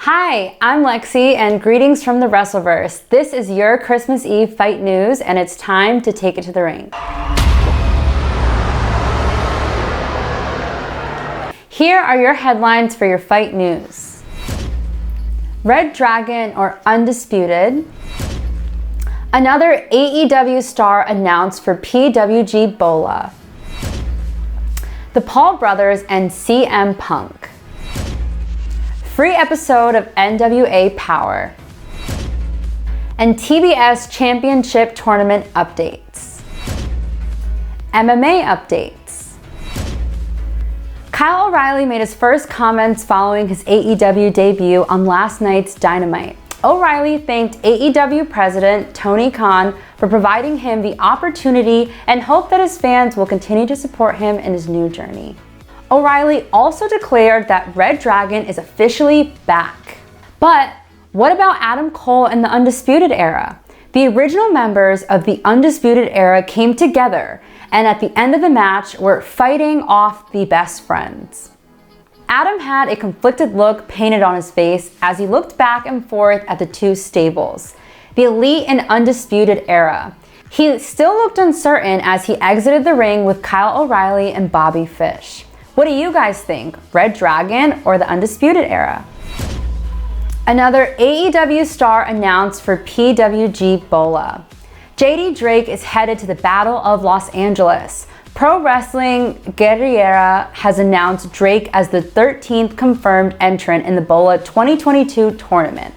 Hi, I'm Lexi and greetings from the Wrestleverse. This is your Christmas Eve fight news and it's time to take it to the ring. Here are your headlines for your fight news. reDRagon or Undisputed. Another AEW star announced for PWG BOLA. The Paul brothers and CM Punk. Free episode of NWA Powerrrr. And TBS Championship Tournament updates. MMA updates. Kyle Oreilly made his first comments following his AEW debut on last night's Dynamite. Oreilly thanked AEW President Tony Khan for providing him the opportunity and hoped that his fans will continue to support him in his new journey. Oreilly also declared that reDRagon is officially back. But what about Adam Cole and the Undisputed Era? The original members of the Undisputed Era came together and at the end of the match were fighting off the best friends. Adam had a conflicted look painted on his face as he looked back and forth at the two stables, the Elite and Undisputed Era. He still looked uncertain as he exited the ring with Kyle Oreilly and Bobby Fish. What do you guys think, reDRagon or the Undisputed Era? Another AEW star announced for PWG BOLA. JD Drake is headed to the Battle of Los Angeles. Pro Wrestling Guerrera has announced Drake as the 13th confirmed entrant in the BOLA 2022 tournament.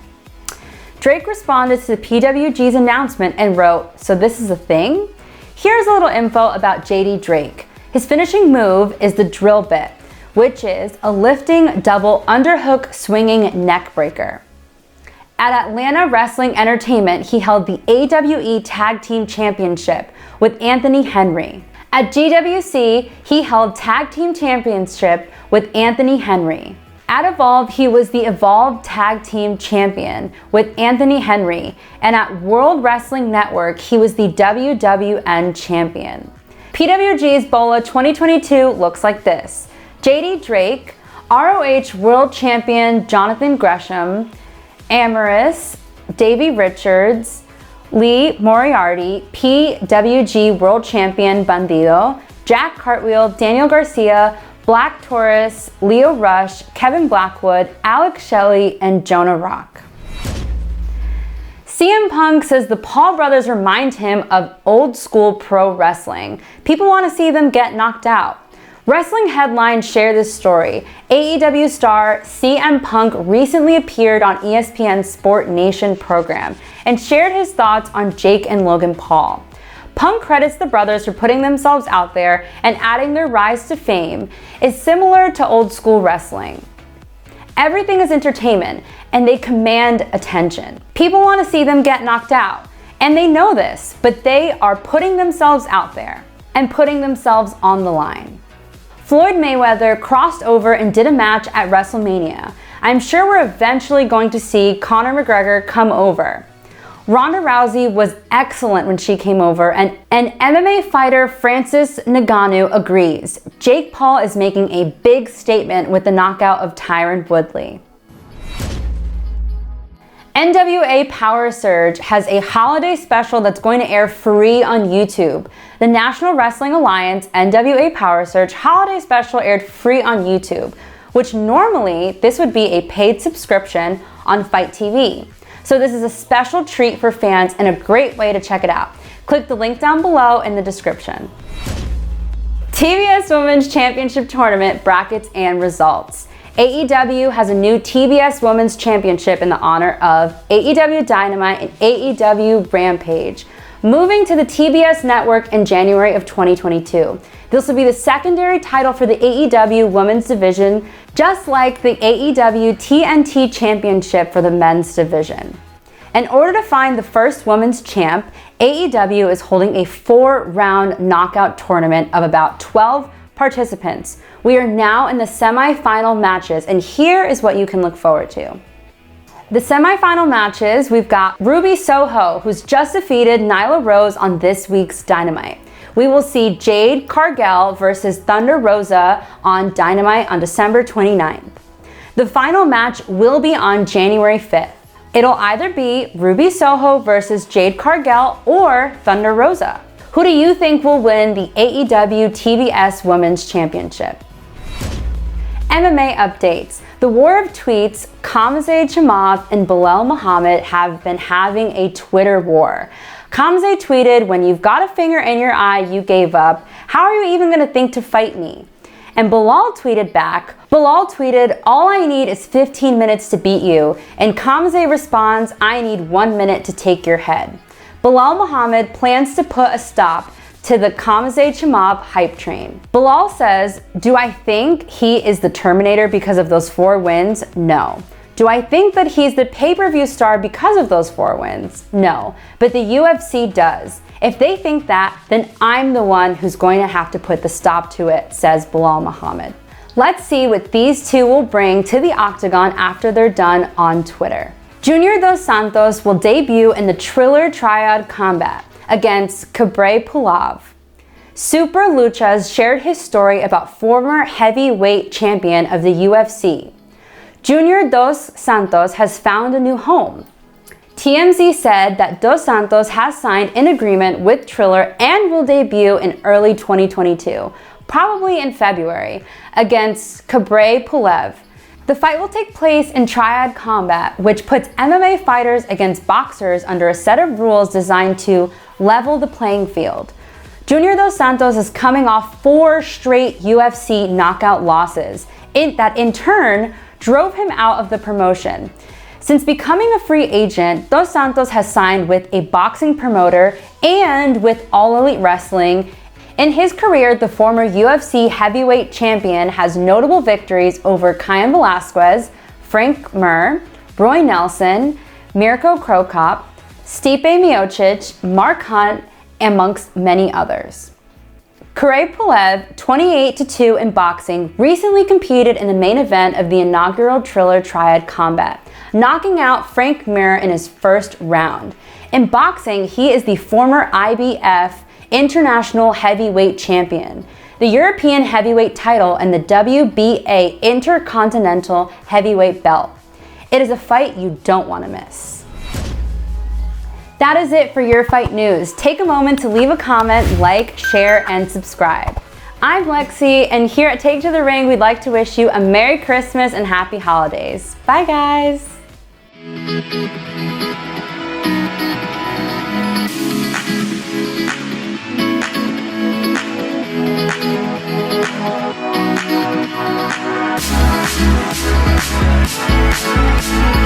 Drake responded to the PWG's announcement and wrote, "So this is a thing?" Here's a little info about JD Drake. His finishing move is the drill bit, which is a lifting double underhook swinging neck breaker. At Atlanta Wrestling Entertainment, he held the AWE Tag Team Championship with Anthony Henry. At GWC, he held Tag Team Championship with Anthony Henry. At Evolve, he was the Evolve Tag Team Champion with Anthony Henry. And at World Wrestling Network, he was the WWN Champion. PWG's BOLA 2022 looks like this. JD Drake, ROH World Champion Jonathan Gresham, Amaris, Davey Richards, Lee Moriarty, PWG World Champion Bandido, Jack Cartwheel, Daniel Garcia, Black Taurus, Leo Rush, Kevin Blackwood, Alex Shelley, and Jonah Rock. CM Punk says the Paul brothers remind him of old school pro wrestling. People want to see them get knocked out. Wrestling headlines share this story. AEW star CM Punk recently appeared on ESPN's Sport Nation program and shared his thoughts on Jake and Logan Paul. Punk credits the brothers for putting themselves out there and adding their rise to fame is similar to old school wrestling. Everything is entertainment and they command attention. People want to see them get knocked out and they know this, but they are putting themselves out there and putting themselves on the line. Floyd Mayweather crossed over and did a match at WrestleMania. I'm sure we're eventually going to see Conor McGregor come over. Ronda Rousey was excellent when she came over and MMA fighter Francis Ngannou agrees. Jake Paul is making a big statement with the knockout of Tyron Woodley. NWA Powerrrr has a holiday special that's going to air free on YouTube. The National Wrestling Alliance NWA Powerrrr holiday special aired free on YouTube, which normally this would be a paid subscription on Fight TV. So this is a special treat for fans and a great way to check it out. Click the link down below in the description. TBS Women's Championship Tournament brackets and results. AEW has a new TBS Women's Championship in the honor of AEW Dynamite and AEW Rampage, moving to the TBS network in January of 2022. This will be the secondary title for the AEW Women's Division, just like the AEW TNT Championship for the Men's Division. In order to find the first women's champ, AEW is holding a 4-round knockout tournament of about 12 participants. We are now in the semi-final matches, and here is what you can look forward to. The semi-final matches, we've got Ruby Soho, who's just defeated Nyla Rose on this week's Dynamite. We will see Jade Cargill versus Thunder Rosa on Dynamite on December 29th. The final match will be on January 5th. It'll either be Ruby Soho versus Jade Cargill or Thunder Rosa. Who do you think will win the AEW TBS Women's Championship? MMA updates. The war of tweets, Khamzat Chimaev and Belal Muhammad have been having a Twitter war. Khamzat tweeted, "When you've got a finger in your eye, you gave up. How are you even going to think to fight me?" And Belal tweeted back, Belal tweeted, "All I need is 15 minutes to beat you." And Khamzat responds, "I need 1 minute to take your head." Belal Muhammad plans to put a stop to the Khamzat Chimaev hype train. Belal says, "Do I think he is the Terminator because of those 4 wins? No. Do I think that he's the pay-per-view star because of those 4 wins? No. But the UFC does. If they think that, then I'm the one who's going to have to put the stop to it," says Belal Muhammad. Let's see what these two will bring to the octagon after they're done on Twitter. Junior Dos Santos will debut in the Triller Triad combat against Kubrat Pulev. Super Luchas shared his story about former heavyweight champion of the UFC. Junior Dos Santos has found a new home. TMZ said that Dos Santos has signed an agreement with Triller and will debut in early 2022, probably in February, against Kubrat Pulev. The fight will take place in triad combat, which puts MMA fighters against boxers under a set of rules designed to level the playing field. Junior Dos Santos is coming off 4 straight UFC knockout losses that in turn drove him out of the promotion. Since becoming a free agent, Dos Santos has signed with a boxing promoter and with All Elite Wrestling. In his career, the former UFC heavyweight champion has notable victories over Cain Velasquez, Frank Mir, Roy Nelson, Mirko Cro Cop, Stipe Miocic, Mark Hunt, amongst many others. Kubrat Pulev, 28-2 in boxing, recently competed in the main event of the inaugural Triller Triad combat, knocking out Frank Mir in his first round. In boxing, he is the former IBF International Heavyweight Champion, the European Heavyweight title, and the WBA Intercontinental Heavyweight belt. It is a fight you don't want to miss. That is it for your fight news. Take a moment to leave a comment, like, share, and subscribe. I'm Lexi, and here at Take to the Ring, we'd like to wish you a Merry Christmas and Happy Holidays. Bye, guys. We'll be right back.